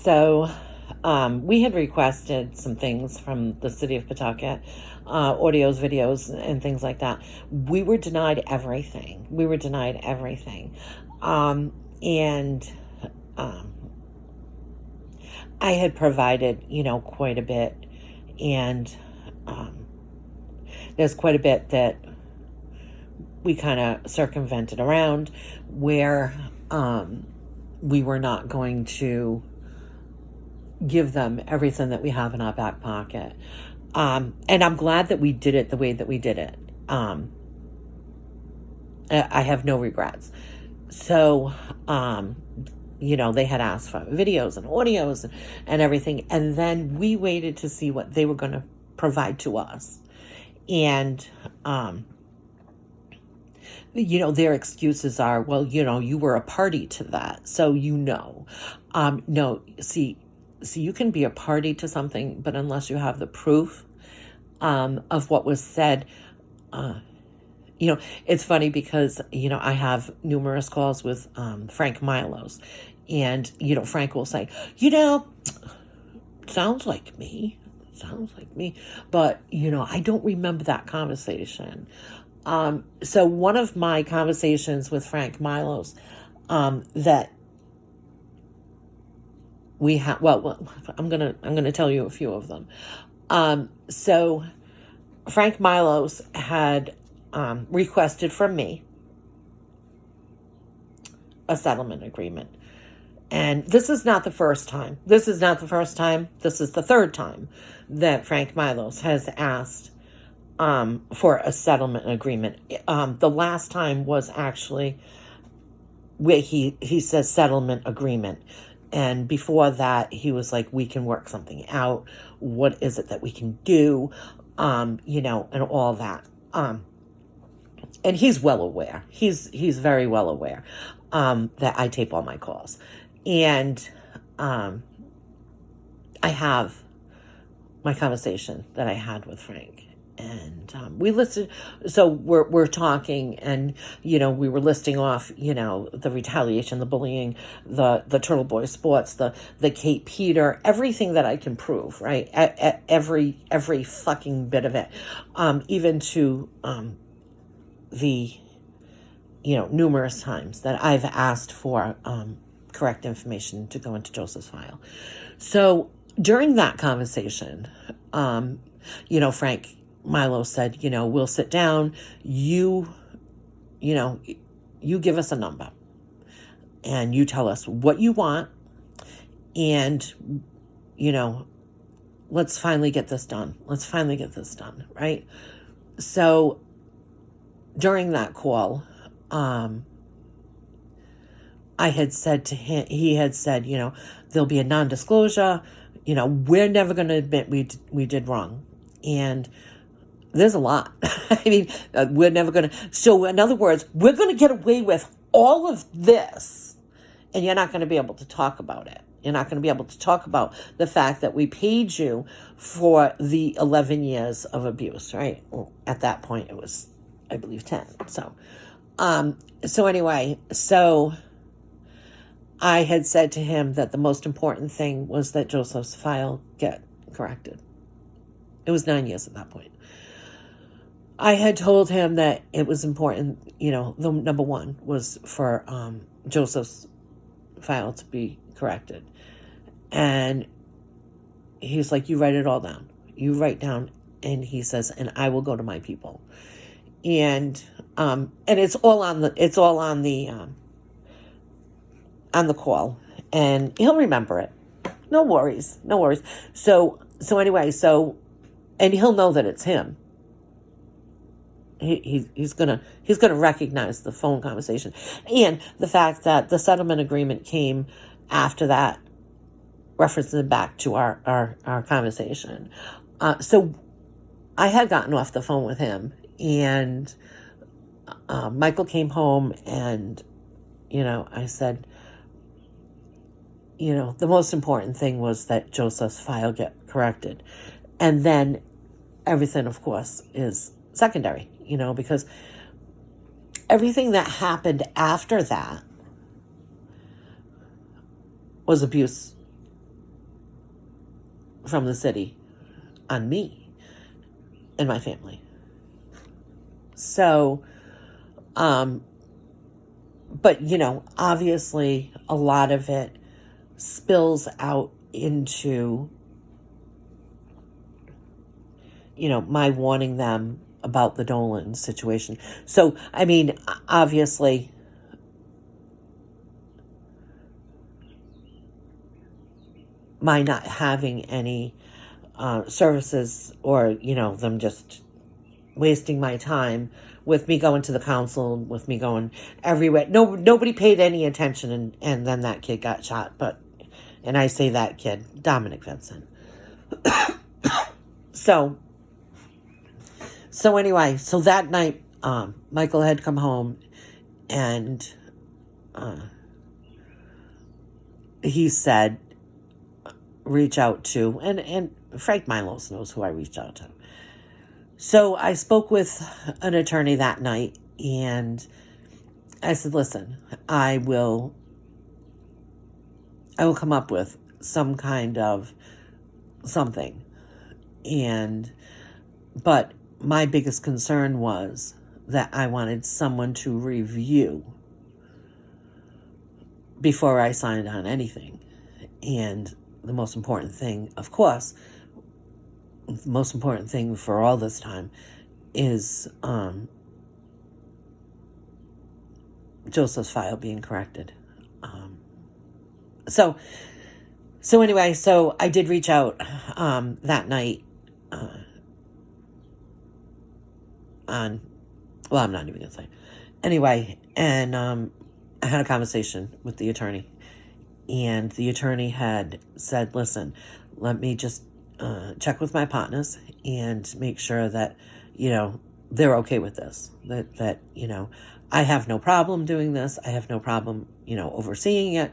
So we had requested some things from the city of Pawtucket, audios, videos, and things like that. We were denied everything. And I had provided, quite a bit. And there's quite a bit that we kind of circumvented around where we were not going to give them everything that we have in our back pocket. And I'm glad that we did it the way that we did it. I have no regrets. So, they had asked for videos and audios and everything. And then we waited to see what they were going to provide to us. And, their excuses are, well, you were a party to that. So, no, see, you can be a party to something, but unless you have the proof of what was said, it's funny because, I have numerous calls with Frank Milos, and, Frank will say, sounds like me, but, I don't remember that conversation. So one of my conversations with Frank Milos that we have, I'm gonna tell you a few of them. So Frank Milos had requested from me a settlement agreement. And this is not the first time. This is the third time that Frank Milos has asked for a settlement agreement. The last time was actually where he says settlement agreement. And before that, he was like, we can work something out. What is it that we can do? And all that. And he's well aware. He's very well aware that I tape all my calls. And I have my conversation that I had with Frank. And we listed, so we're talking, and we were listing off, the retaliation, the bullying, the Turtle Boy Sports, the Kate Peter, everything that I can prove, right? Every fucking bit of it, even to the numerous times that I've asked for correct information to go into Joseph's file. So during that conversation, Frank Milo said, we'll sit down, you give us a number and you tell us what you want, and, let's finally get this done. Right? So during that call, I had said to him, he had said, there'll be a non-disclosure, we're never going to admit we did wrong. And there's a lot. I mean, we're never going to. So in other words, we're going to get away with all of this, and you're not going to be able to talk about it. You're not going to be able to talk about the fact that we paid you for the 11 years of abuse, right? Well, at that point, it was, I believe, 10. So anyway, I had said to him that the most important thing was that Joseph's file get corrected. It was 9 years at that point. I had told him that it was important, the number one was for Joseph's file to be corrected. And he's like, you write it all down. You write down, and he says, and I will go to my people. And it's all on the call, and he'll remember it. No worries. So anyway, and he'll know that it's him. He's gonna recognize the phone conversation, and the fact that the settlement agreement came after that, referencing back to our conversation. So I had gotten off the phone with him, and Michael came home, and I said, the most important thing was that Joseph's file get corrected, and then everything, of course, is secondary. Because everything that happened after that was abuse from the city on me and my family. So, but, obviously a lot of it spills out into, my warning them about the Dolan situation. So, I mean, obviously, my not having any services, or, them just wasting my time with me going to the council, with me going everywhere. Nobody paid any attention, and then that kid got shot. And I say that kid, Dominic Vincent. So anyway, so that night, Michael had come home, and he said, reach out to, and Frank Milos knows who I reached out to. So I spoke with an attorney that night, and I said, listen, I will come up with some kind of something. But my biggest concern was that I wanted someone to review before I signed on anything. And the most important thing, of course, the most important thing for all this time is Joseph's file being corrected. So anyway, so I did reach out that night I'm not even going to say. Anyway, and I had a conversation with the attorney. And the attorney had said, listen, let me just check with my partners and make sure that, they're okay with this. That I have no problem doing this. I have no problem, overseeing it.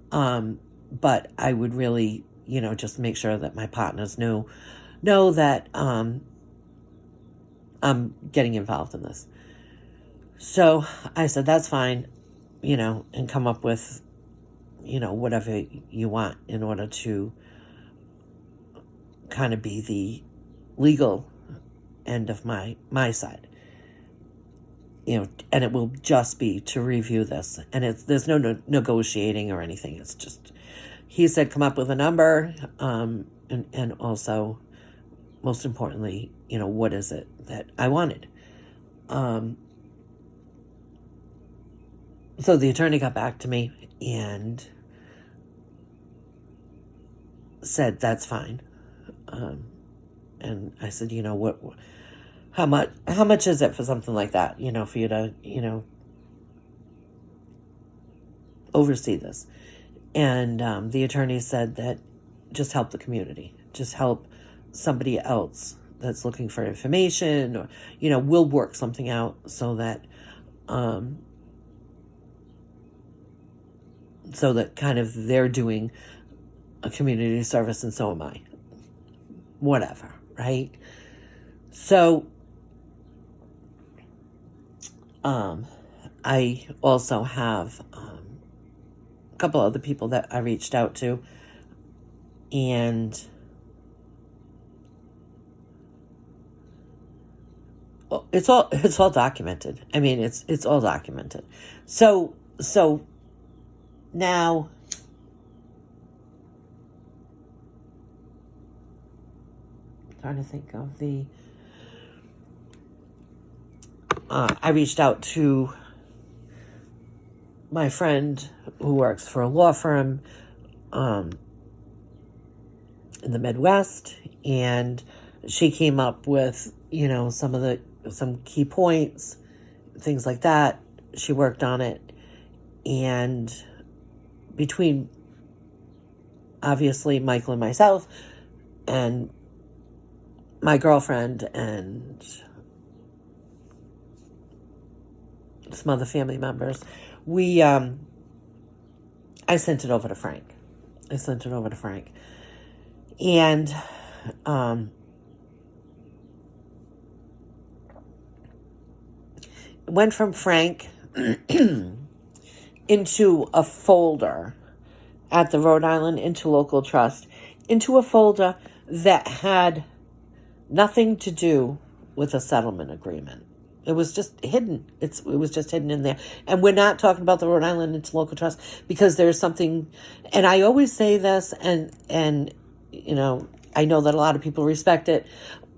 But I would really, just make sure that my partners know that I'm getting involved in this. So I said, that's fine, and come up with, whatever you want in order to kind of be the legal end of my side. And it will just be to review this. And there's no negotiating or anything. It's just, he said, come up with a number, and also, most importantly, what is it that I wanted? So the attorney got back to me and said, that's fine. And I said, how much is it for something like that, for you to, oversee this? And the attorney said that just help the community, just help somebody else that's looking for information, or, we'll work something out so that kind of they're doing a community service, and so am I. Whatever, right? So I also have a couple other people that I reached out to, and it's all documented. I mean, it's all documented. So now, I'm trying to think of I reached out to my friend who works for a law firm in the Midwest, and she came up with, some key points, things like that. She worked on it, and between, obviously, Michael and myself, and my girlfriend, and some other family members, I sent it over to Frank. And went from Frank into a folder at the Rhode Island Interlocal Trust, into a folder that had nothing to do with a settlement agreement. It was just hidden. It was just hidden in there. And we're not talking about the Rhode Island Interlocal Trust, because there's something, and I always say this, and you know, I know that a lot of people respect it,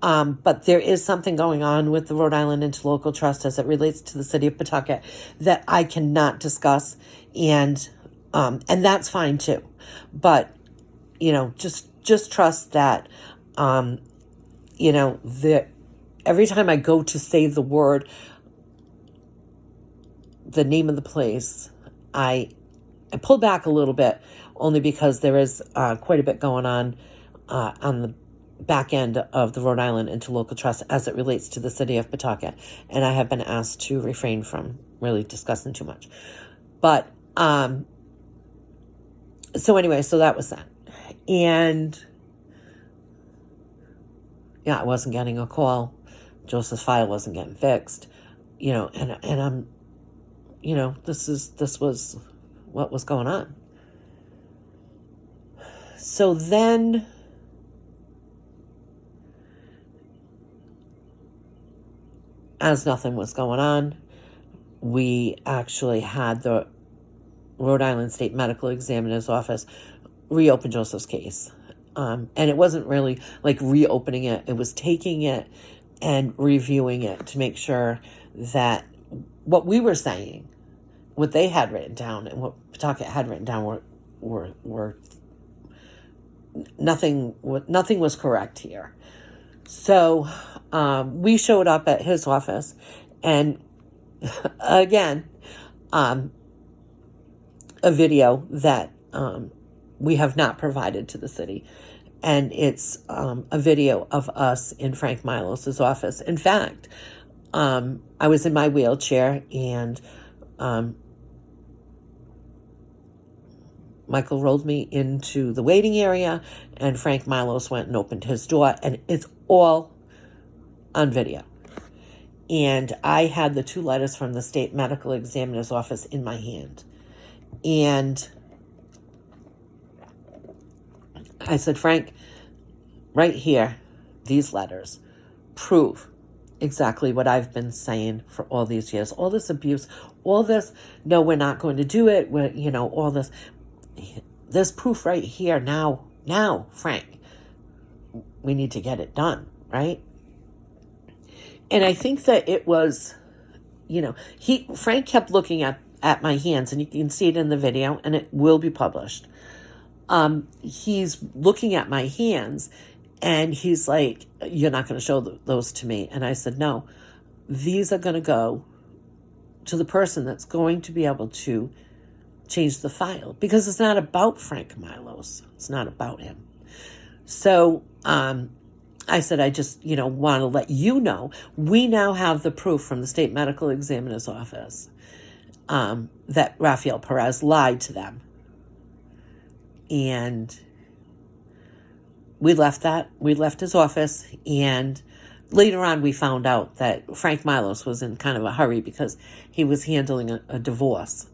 but there is something going on with the Rhode Island Interlocal Trust as it relates to the city of Pawtucket that I cannot discuss, and that's fine too. But, you know, just trust that, you know, every time I go to say the word, the name of the place, I pull back a little bit, only because there is quite a bit going on the back end of the Rhode Island Interlocal Trust as it relates to the city of Pawtucket. And I have been asked to refrain from really discussing too much. But, so anyway, so that was that. And yeah, I wasn't getting a call. Joseph's file wasn't getting fixed, you know, and I'm, you know, this was what was going on. So then, as nothing was going on, we actually had the Rhode Island State Medical Examiner's Office reopen Joseph's case. And it wasn't really like reopening it. It was taking it and reviewing it to make sure that what we were saying, what they had written down and what Pawtucket had written down were nothing was correct here. So we showed up at his office, and again, a video that we have not provided to the city. And it's a video of us in Frank Milos' office. In fact, I was in my wheelchair, and Michael rolled me into the waiting area, and Frank Milos went and opened his door, and it's all on video. And I had the 2 letters from the State Medical Examiner's Office in my hand. And I said, Frank, right here, these letters prove exactly what I've been saying for all these years. All this abuse, all this, no, we're not going to do it. We're, you know, all this. There's proof right here now, Frank. We need to get it done, right? And I think that it was, you know, Frank kept looking at my hands, and you can see it in the video, and it will be published. He's looking at my hands, and he's like, you're not going to show those to me. And I said, no, these are going to go to the person that's going to be able to change the file, because it's not about Frank Milos. It's not about him. So, I said, I just, you know, want to let you know, we now have the proof from the State Medical Examiner's Office, that Rafael Perez lied to them. And we left his office, and later on we found out that Frank Milos was in kind of a hurry because he was handling a divorce.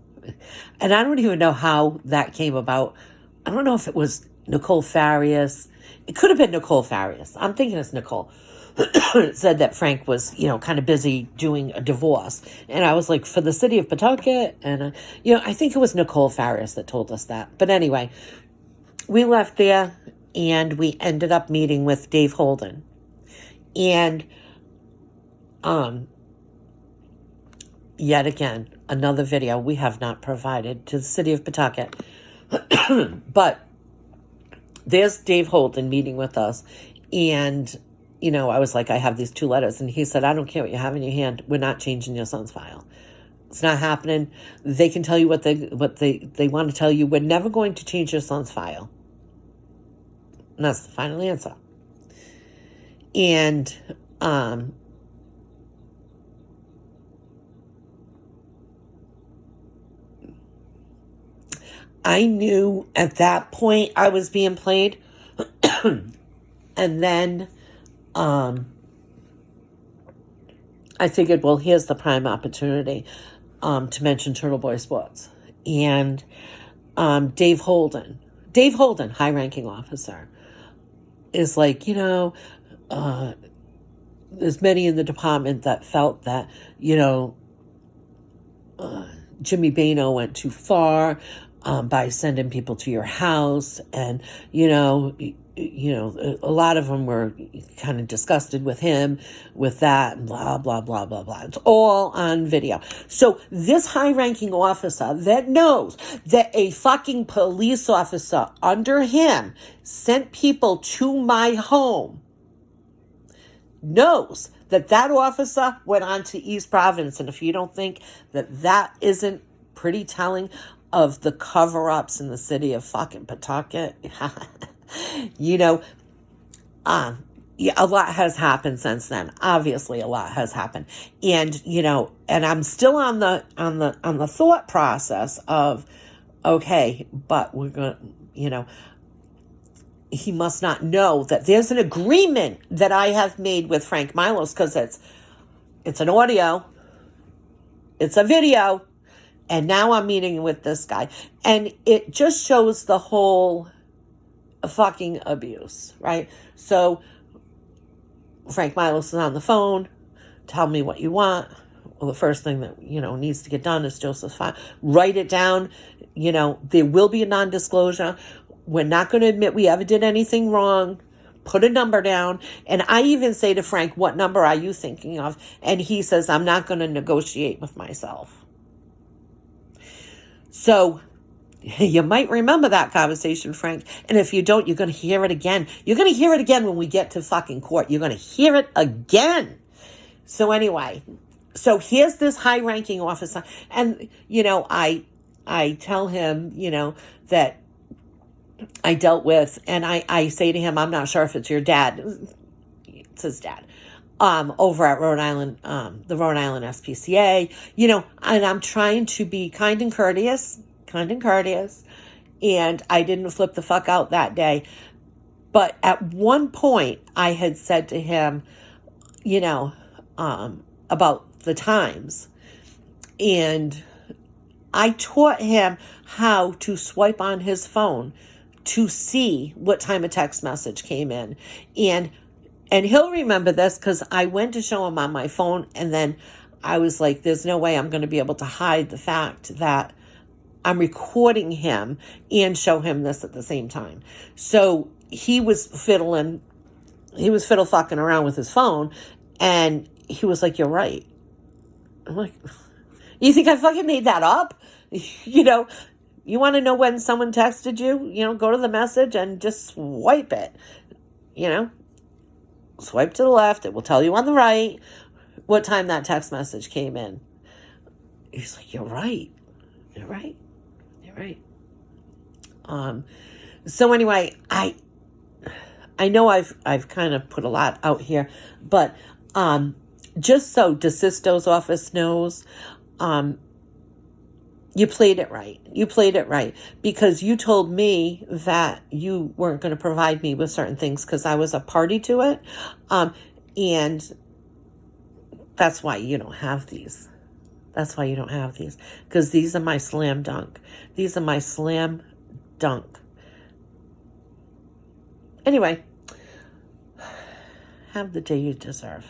And I don't even know how that came about. I don't know if it was Nicole Farias. It could have been Nicole Farias. I'm thinking it's Nicole. Said that Frank was, you know, kind of busy doing a divorce. And I was like, for the city of Pawtucket? And, you know, I think it was Nicole Farias that told us that. But anyway, we left there, and we ended up meeting with Dave Holden. And yet again, another video we have not provided to the city of Pawtucket. But there's Dave Holden meeting with us. And, you know, I was like, I have these 2 letters. And he said, I don't care what you have in your hand. We're not changing your son's file. It's not happening. They can tell you what they want to tell you. We're never going to change your son's file. And that's the final answer. And I knew at that point I was being played. And then I figured, well, here's the prime opportunity to mention Turtle Boy Sports. And Dave Holden, high-ranking officer, is like, there's many in the department that felt that, Jimmy Bano went too far by sending people to your house. And, a lot of them were kind of disgusted with him, with that, and blah, blah, blah, blah, blah. It's all on video. So this high-ranking officer that knows that a fucking police officer under him sent people to my home knows that that officer went on to East Providence. And if you don't think that that isn't pretty telling of the cover-ups in the city of fucking Pawtucket, a lot has happened since then. Obviously, a lot has happened. And, and I'm still on the thought process of, okay, but we're going to, he must not know that there's an agreement that I have made with Frank Milos, because it's an audio, it's a video, and now I'm meeting with this guy. And it just shows the whole fucking abuse, right? So Frank Milos is on the phone. Tell me what you want. Well, the first thing that, needs to get done is Joseph's file. Write it down. There will be a non-disclosure. We're not going to admit we ever did anything wrong. Put a number down. And I even say to Frank, what number are you thinking of? And he says, I'm not going to negotiate with myself. So you might remember that conversation, Frank. And if you don't, you're going to hear it again. You're going to hear it again when we get to fucking court. You're going to hear it again. So anyway, so here's this high-ranking officer. And, I tell him, that I dealt with, and I say to him, I'm not sure if it's your dad. It's his dad. Over at Rhode Island, the Rhode Island SPCA, and I'm trying to be kind and courteous, and I didn't flip the fuck out that day. But at one point, I had said to him, about the times, and I taught him how to swipe on his phone to see what time a text message came in. And he'll remember this, because I went to show him on my phone, and then I was like, there's no way I'm going to be able to hide the fact that I'm recording him and show him this at the same time. So he was fiddle fucking around with his phone, and he was like, you're right. I'm like, you think I fucking made that up? You want to know when someone texted you, go to the message and just swipe it, swipe to the left. It will tell you on the right what time that text message came in. He's like, you're right. So anyway, I know I've kind of put a lot out here, but, just so DeSisto's office knows, you played it right. Because you told me that you weren't going to provide me with certain things because I was a party to it. And that's why you don't have these. Because these are my slam dunk. Anyway, have the day you deserve.